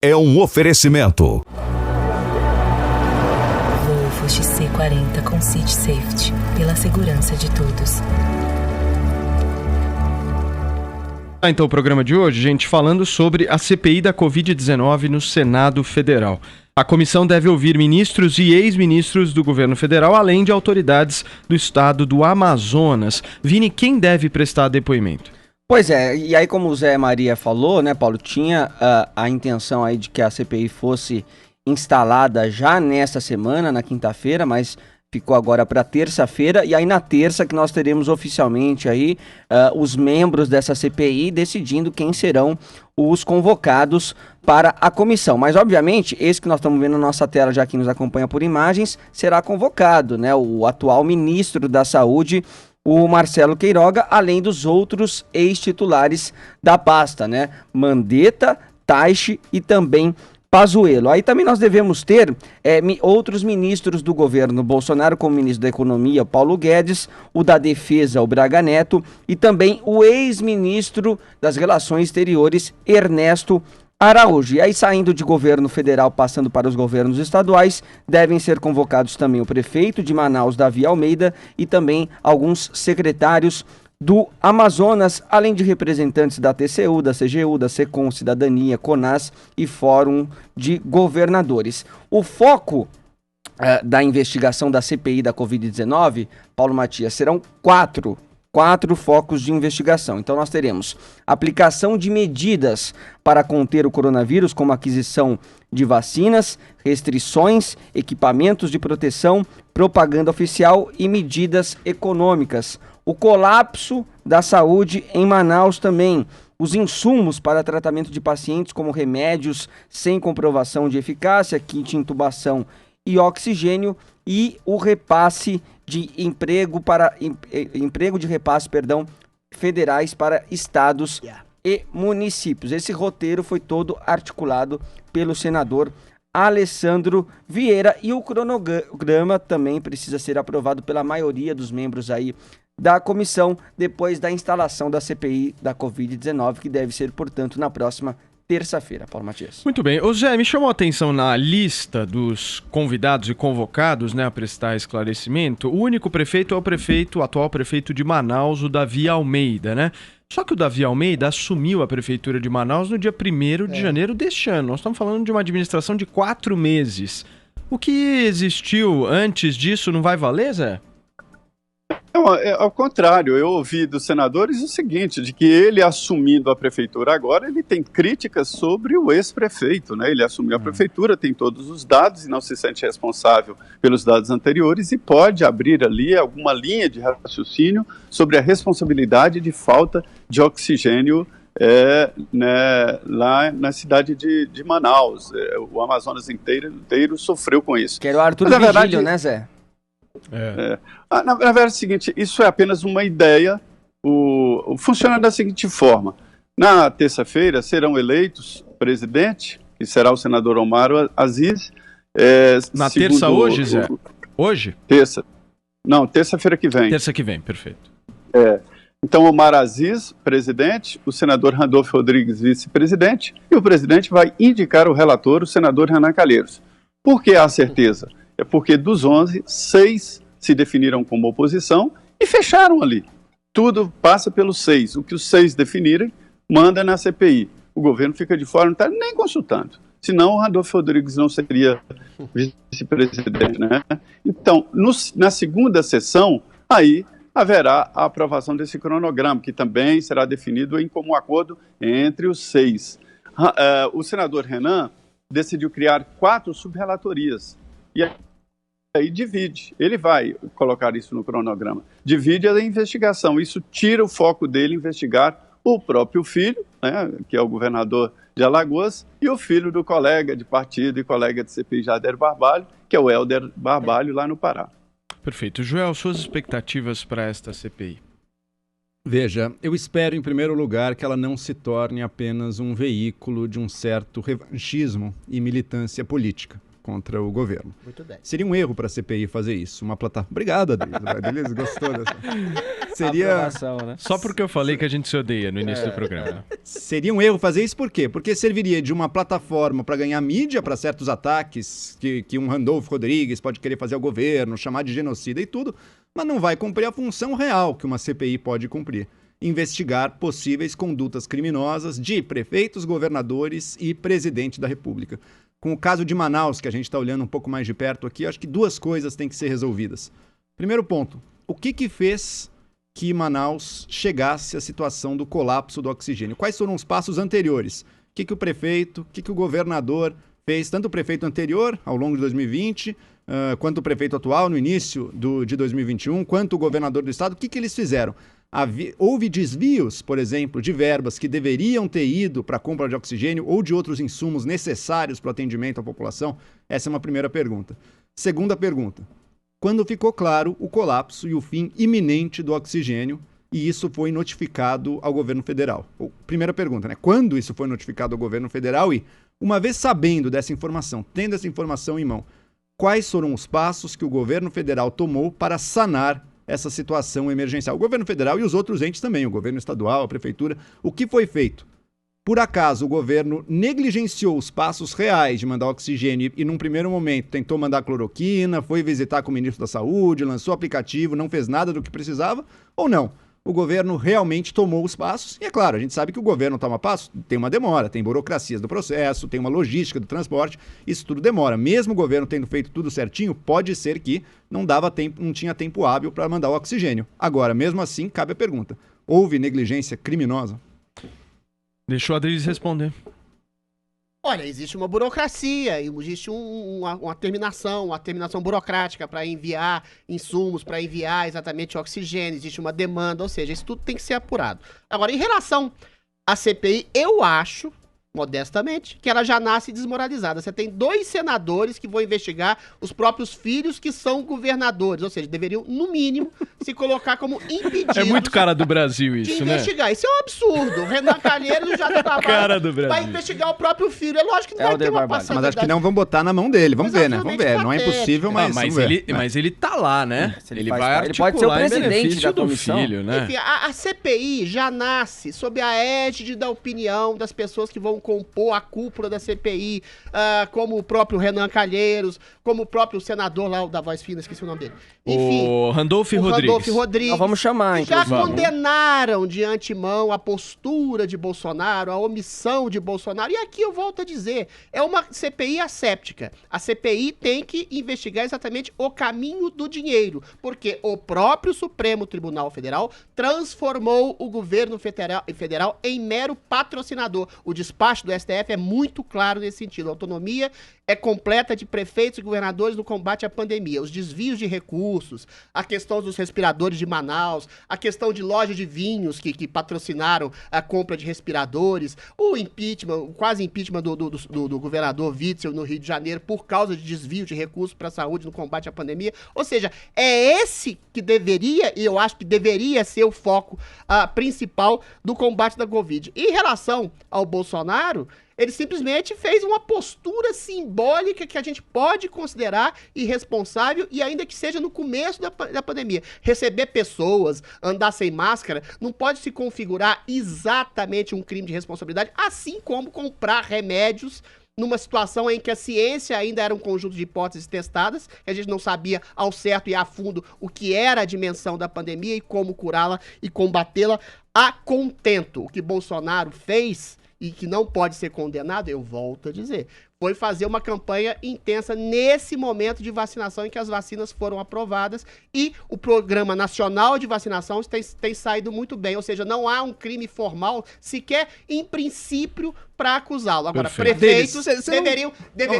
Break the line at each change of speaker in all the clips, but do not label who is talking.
é um oferecimento.
Volvo XC40 com Seat Safety, pela segurança de todos.
Então, o programa de hoje, gente, falando sobre a CPI da Covid-19 no Senado Federal. A comissão deve ouvir ministros e ex-ministros do governo federal, além de autoridades do estado do Amazonas. Vini, quem deve prestar depoimento?
Pois é, e aí como o Zé Maria falou, né, Paulo, tinha a intenção aí de que a CPI fosse instalada já nesta semana, na quinta-feira, mas ficou agora para terça-feira, e aí na terça que nós teremos oficialmente aí os membros dessa CPI decidindo quem serão os convocados para a comissão. Mas, obviamente, esse que nós estamos vendo na nossa tela, já que nos acompanha por imagens, será convocado, né, o atual ministro da Saúde, o Marcelo Queiroga, além dos outros ex-titulares da pasta, né, Mandetta, Taixe e também Pazuello. Aí também nós devemos ter outros ministros do governo Bolsonaro, como o ministro da Economia, Paulo Guedes, o da Defesa, o Braga Neto, e também o ex-ministro das Relações Exteriores, Ernesto Araújo. E aí, saindo de governo federal, passando para os governos estaduais, devem ser convocados também o prefeito de Manaus, Davi Almeida, e também alguns secretários do Amazonas, além de representantes da TCU, da CGU, da SECOM, Cidadania, CONAS e Fórum de Governadores. O foco da investigação da CPI da Covid-19, Paulo Matias, serão quatro focos de investigação. Então nós teremos aplicação de medidas para conter o coronavírus, como aquisição de vacinas, restrições, equipamentos de proteção, propaganda oficial e medidas econômicas. O colapso da saúde em Manaus também. Os insumos para tratamento de pacientes, como remédios sem comprovação de eficácia, kit intubação e oxigênio, e o repasse de emprego de repasse, federais para estados e municípios. Esse roteiro foi todo articulado pelo senador Alessandro Vieira, e o cronograma também precisa ser aprovado pela maioria dos membros aí da comissão, depois da instalação da CPI da Covid-19, que deve ser, portanto, na próxima terça-feira. Paulo Matias.
Muito bem. Ô Zé, me chamou a atenção na lista dos convidados e convocados, né, a prestar esclarecimento. O único prefeito é o atual prefeito de Manaus, o Davi Almeida, né? Só que o Davi Almeida assumiu a prefeitura de Manaus no dia 1º de janeiro deste ano. Nós estamos falando de uma administração de 4 meses. O que existiu antes disso não vai valer, Zé?
Não, ao contrário, eu ouvi dos senadores o seguinte, de que ele assumindo a prefeitura agora, ele tem críticas sobre o ex-prefeito, né? Ele assumiu a prefeitura, tem todos os dados e não se sente responsável pelos dados anteriores e pode abrir ali alguma linha de raciocínio sobre a responsabilidade de falta de oxigênio né, lá na cidade de Manaus. O Amazonas inteiro sofreu com isso.
Que era o Arthur Vigílio, verdade, né, Zé?
Na verdade é o seguinte, isso é apenas uma ideia. Funciona da seguinte forma: na terça-feira serão eleitos presidente, que será o senador Omar Aziz.
Na terça hoje, Zé? Hoje?
Terça-feira que vem.
Terça que vem, perfeito.
Então, Omar Aziz, presidente, o senador Randolfo Rodrigues, vice-presidente, e o presidente vai indicar o relator, o senador Renan Calheiros. Por que há certeza? É porque dos 11, 6 se definiram como oposição e fecharam ali. Tudo passa pelos 6. O que os 6 definirem, manda na CPI. O governo fica de fora, não está nem consultando. Senão o Randolfo Rodrigues não seria vice-presidente, né? Então, na segunda sessão, aí haverá a aprovação desse cronograma, que também será definido em comum acordo entre os 6. O senador Renan decidiu criar 4 sub-relatorias. E aí divide, ele vai colocar isso no cronograma, divide a investigação, isso tira o foco dele investigar o próprio filho, né, que é o governador de Alagoas, e o filho do colega de partido e colega de CPI, Jader Barbalho, que é o Helder Barbalho, lá no Pará.
Perfeito. Joel, suas expectativas para esta CPI?
Veja, eu espero, em primeiro lugar, que ela não se torne apenas um veículo de um certo revanchismo e militância política. contra o governo.
Muito bem.
Seria um erro para a CPI fazer isso, uma plataforma... Obrigado, Adriles, gostou dessa... Seria...
Né?
Só porque eu falei que a gente se odeia no início do programa.
Seria um erro fazer isso por quê? Porque serviria de uma plataforma para ganhar mídia para certos ataques que um Randolfo Rodrigues pode querer fazer ao governo, chamar de genocida e tudo, mas não vai cumprir a função real que uma CPI pode cumprir. Investigar possíveis condutas criminosas de prefeitos, governadores e presidente da República. Com o caso de Manaus, que a gente está olhando um pouco mais de perto aqui, acho que duas coisas têm que ser resolvidas. Primeiro ponto, o que fez que Manaus chegasse à situação do colapso do oxigênio? Quais foram os passos anteriores? O que o prefeito, o que o governador fez, tanto o prefeito anterior, ao longo de 2020, quanto o prefeito atual, no início de 2021, quanto o governador do estado, o que eles fizeram? Houve desvios, por exemplo, de verbas que deveriam ter ido para a compra de oxigênio ou de outros insumos necessários para o atendimento à população? Essa é uma primeira pergunta. Segunda pergunta. Quando ficou claro o colapso e o fim iminente do oxigênio, e isso foi notificado ao governo federal? Primeira pergunta, né? Quando isso foi notificado ao governo federal e, uma vez sabendo dessa informação, tendo essa informação em mão, quais foram os passos que o governo federal tomou para sanar essa situação emergencial? O governo federal e os outros entes também, o governo estadual, a prefeitura, o que foi feito? Por acaso o governo negligenciou os passos reais de mandar oxigênio e num primeiro momento tentou mandar cloroquina, foi visitar com o ministro da Saúde, lançou aplicativo, não fez nada do que precisava? Ou não? O governo realmente tomou os passos e, é claro, a gente sabe que o governo toma passo, tem uma demora, tem burocracias do processo, tem uma logística do transporte, isso tudo demora. Mesmo o governo tendo feito tudo certinho, pode ser que não tinha tempo hábil para mandar o oxigênio. Agora, mesmo assim, cabe a pergunta, houve negligência criminosa?
Deixa o Adriles responder.
Olha, existe uma burocracia, existe uma terminação burocrática para enviar insumos, para enviar exatamente oxigênio, existe uma demanda, ou seja, isso tudo tem que ser apurado. Agora, em relação à CPI, eu acho, modestamente, que ela já nasce desmoralizada. Você tem 2 senadores que vão investigar os próprios filhos que são governadores, ou seja, deveriam, no mínimo, se colocar como impedidos.
É muito cara do Brasil
de
isso, né?
investigar. Isso é um absurdo. O Renan Calheiros já
Cara do Brasil.
vai investigar o próprio filho. É lógico que não vai ter uma passada.
Mas acho que não vão botar na mão dele. Vamos ver, né? Vamos ver. Não é impossível, mas
mas ele tá lá, né?
Ele
vai
ele pode ser o
articular em
presidente
benefício
da comissão.
do filho, né?
Enfim, a CPI já nasce sob a égide da opinião das pessoas que vão compor a cúpula da CPI, como o próprio Renan Calheiros, como o próprio senador lá, o da Voz Fina, esqueci o nome dele. Enfim,
o Randolfo Rodrigues.
Nós vamos chamar,
já
inclusive.
condenaram de antemão a postura de Bolsonaro, a omissão de Bolsonaro. E aqui eu volto a dizer, é uma CPI asséptica. A CPI tem que investigar exatamente o caminho do dinheiro, porque o próprio Supremo Tribunal Federal transformou o governo federal em mero patrocinador. O despacho do STF é muito claro nesse sentido. A autonomia é completa de prefeitos e governadores no combate à pandemia. Os desvios de recursos, a questão dos respiradores de Manaus, a questão de lojas de vinhos que patrocinaram a compra de respiradores, o impeachment, o quase impeachment do governador Witzel no Rio de Janeiro por causa de desvio de recursos para a saúde no combate à pandemia. Ou seja, é esse que deveria, e eu acho que deveria ser o foco principal do combate da Covid. Em relação ao Bolsonaro, ele simplesmente fez uma postura simbólica que a gente pode considerar irresponsável e ainda que seja no começo da pandemia. Receber pessoas, andar sem máscara, não pode se configurar exatamente um crime de responsabilidade, assim como comprar remédios numa situação em que a ciência ainda era um conjunto de hipóteses testadas, que a gente não sabia ao certo e a fundo o que era a dimensão da pandemia e como curá-la e combatê-la a contento. O que Bolsonaro fez e que não pode ser condenado, eu volto a dizer, foi fazer uma campanha intensa nesse momento de vacinação em que as vacinas foram aprovadas e o Programa Nacional de Vacinação tem saído muito bem, ou seja, não há um crime formal sequer em princípio para acusá-lo. Agora,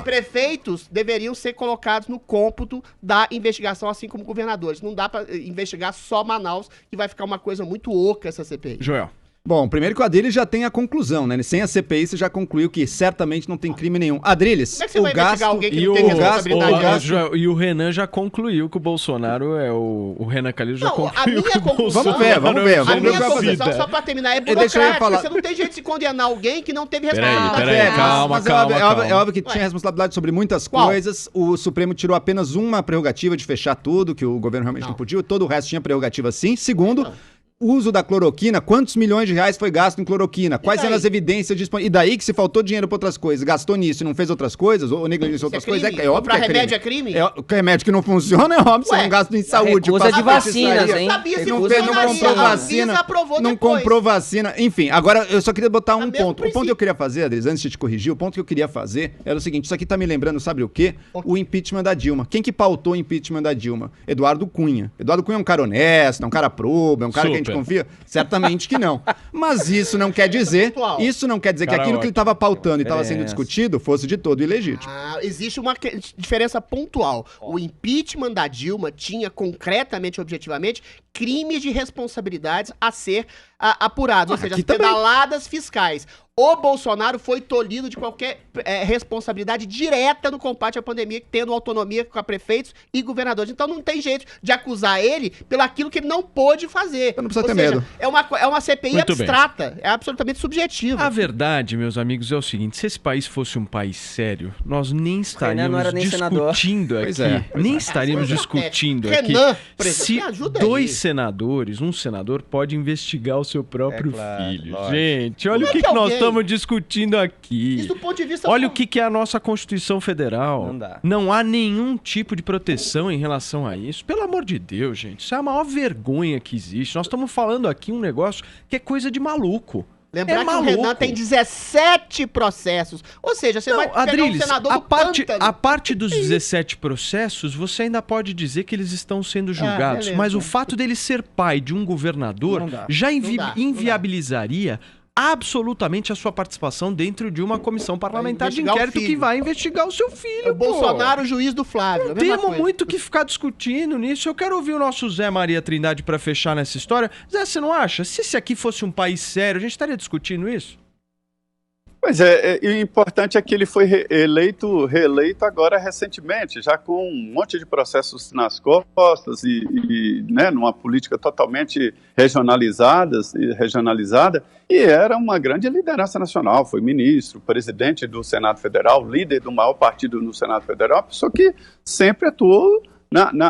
prefeitos deveriam ser colocados no cômputo da investigação, assim como governadores. Não dá para investigar só Manaus, que vai ficar uma coisa muito oca essa CPI.
Joel.
Bom, primeiro que o Adriles já tem a conclusão, né? Sem a CPI você já concluiu que certamente não tem crime nenhum. Adriles,
Como é que você vai investigar alguém que
E
não
o,
tem responsabilidade?
e o Renan já concluiu que o Bolsonaro é o Renan Calheiros já
Não, a
concluiu
minha
que o
conclusão...
Bolsonaro
Vamos ver.
A
Vamos ver o que
minha
vai fazer.
conclusão, só pra terminar, é
Deixa eu
burocrática.
falar.
Você não tem jeito de se condenar alguém que não teve
Peraí,
responsabilidade.
calma,
Mas
calma,
é óbvio
calma.
que tinha responsabilidade sobre muitas
Qual?
coisas. O Supremo tirou apenas uma prerrogativa de fechar tudo, que o governo realmente não podia. Todo o resto tinha prerrogativa sim. Segundo, o uso da cloroquina, quantos milhões de reais foi gasto em cloroquina? Quais eram as evidências disponíveis? E daí que se faltou dinheiro para outras coisas, gastou nisso e não fez outras coisas, ou negligenciou outras coisas, é óbvio
Comprar
que é crime.
remédio é crime?
Remédio que não funciona é óbvio, você
Ué,
não gasta em saúde.
recusa
passa
de
pra
vacinas,
feitiçaria.
hein?
Sabia se
Não
funcionaria.
comprou
A
vacina,
Anvisa aprovou
não
depois.
comprou vacina. Enfim, agora eu só queria botar um
mesmo
ponto. O ponto
princípio.
que eu queria fazer, Adris, antes de te corrigir, o ponto que eu queria fazer era o seguinte, isso aqui tá me lembrando, sabe o quê? O impeachment da Dilma. Quem que pautou o impeachment da Dilma? Eduardo Cunha. Eduardo Cunha é um cara honesto, é um cara probo, é um cara que a gente
Super.
confia? Certamente que não. Mas isso não quer dizer,
Pontual.
que
Cara,
aquilo que ele estava pautando e estava sendo
Diferença.
discutido fosse de todo ilegítimo.
Existe uma diferença pontual. O impeachment da Dilma tinha concretamente, objetivamente, crimes de responsabilidades a ser apurados, ou seja, as
aqui também.
pedaladas fiscais. O Bolsonaro foi tolhido de qualquer responsabilidade direta no combate à pandemia, tendo autonomia com prefeitos e governadores. Então não tem jeito de acusar ele pelo aquilo que ele não pôde fazer.
Eu não precisa
Ou
ter
seja,
medo.
É uma CPI
Muito bem.
abstrata, é absolutamente subjetiva.
A verdade, meus amigos, é o seguinte: se esse país fosse um país sério, nós nem estaríamos
não era nem senador.
discutindo aqui.
Pois é, pois
Nem
é.
estaríamos
Pois é.
discutindo
Renan,
aqui.
presidente,
Se
me ajuda
dois
aí.
senadores, um senador pode investigar o seu próprio
claro,
filho.
lógico.
Gente, olha
Como
o
é
que,
que
que nós
alguém-
estamos discutindo aqui.
Isso do ponto de vista...
Olha o que é a nossa Constituição Federal.
Não dá.
Não há nenhum tipo de proteção em relação a isso. Pelo amor de Deus, gente. Isso é a maior vergonha que existe. Nós estamos falando aqui um negócio que é coisa de maluco.
Lembrar
é
que
maluco.
o Renan tem 17 processos. Ou seja, você
Não,
vai pegar um
Adriles,
senador
a
do
parte,
pântano.
a parte dos 17 processos, você ainda pode dizer que eles estão sendo julgados.
beleza.
Mas o fato dele ser pai de um governador
Não dá.
já
Não dá, não dá.
inviabilizaria absolutamente a sua participação dentro de uma comissão parlamentar de
investigar o
inquérito que
filho.
vai investigar o seu filho.
O Bolsonaro, o juiz do Flávio. a mesma
Temos
coisa.
muito que ficar discutindo nisso. Eu quero ouvir o nosso Zé Maria Trindade para fechar nessa história. Zé, você não acha? Se esse aqui fosse um país sério, a gente estaria discutindo isso?
Pois é, e o importante é que ele foi reeleito agora recentemente, já com um monte de processos nas costas e né, numa política totalmente regionalizada, e era uma grande liderança nacional, foi ministro, presidente do Senado Federal, líder do maior partido no Senado Federal, pessoa que sempre atuou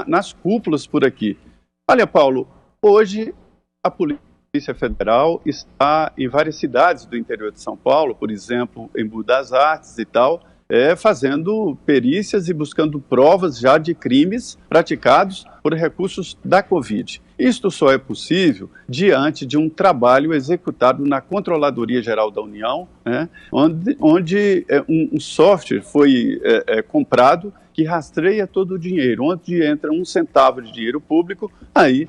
nas cúpulas por aqui. Olha, Paulo, hoje a Polícia Federal está em várias cidades do interior de São Paulo, por exemplo, em Embu das Artes e tal, fazendo perícias e buscando provas já de crimes praticados por recursos da Covid. Isto só é possível diante de um trabalho executado na Controladoria Geral da União, né, onde um software foi comprado que rastreia todo o dinheiro. Onde entra um centavo de dinheiro público, aí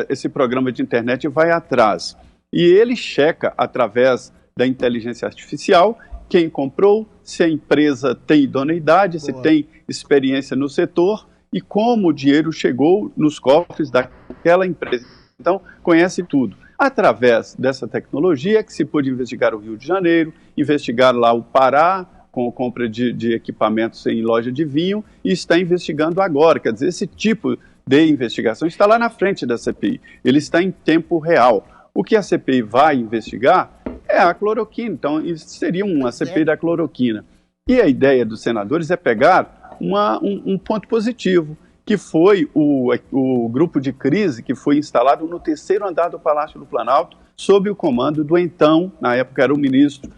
esse programa de internet vai atrás. E ele checa, através da inteligência artificial, quem comprou, se a empresa tem idoneidade, se tem experiência no setor e como o dinheiro chegou nos cofres daquela empresa. Então, conhece tudo. Através dessa tecnologia que se pôde investigar o Rio de Janeiro, investigar lá o Pará, com a compra de equipamentos em loja de vinho, e está investigando agora. Quer dizer, esse tipo de investigação está lá na frente da CPI. Ele está em tempo real. O que a CPI vai investigar é a cloroquina. Então, isso seria uma CPI da cloroquina. E a ideia dos senadores é pegar um ponto positivo, que foi o grupo de crise que foi instalado no terceiro andar do Palácio do Planalto, sob o comando do então, na época era o ministro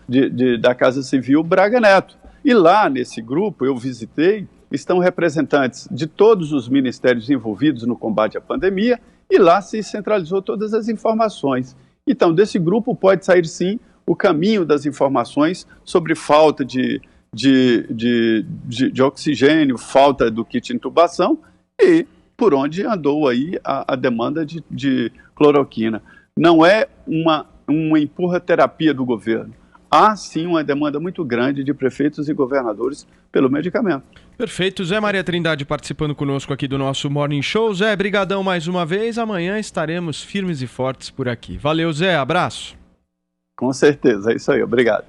da Casa Civil, Braga Neto. E lá nesse grupo, eu visitei, estão representantes de todos os ministérios envolvidos no combate à pandemia, e lá se centralizou todas as informações. Então, desse grupo pode sair, sim, o caminho das informações sobre falta de oxigênio, falta do kit de intubação e por onde andou aí a demanda de cloroquina. Não é uma empurra-terapia do governo. há sim uma demanda muito grande de prefeitos e governadores pelo medicamento.
Perfeito. Zé Maria Trindade participando conosco aqui do nosso Morning Show. Zé, brigadão mais uma vez. Amanhã estaremos firmes e fortes por aqui. Valeu, Zé. Abraço.
Com certeza, é isso aí. Obrigado.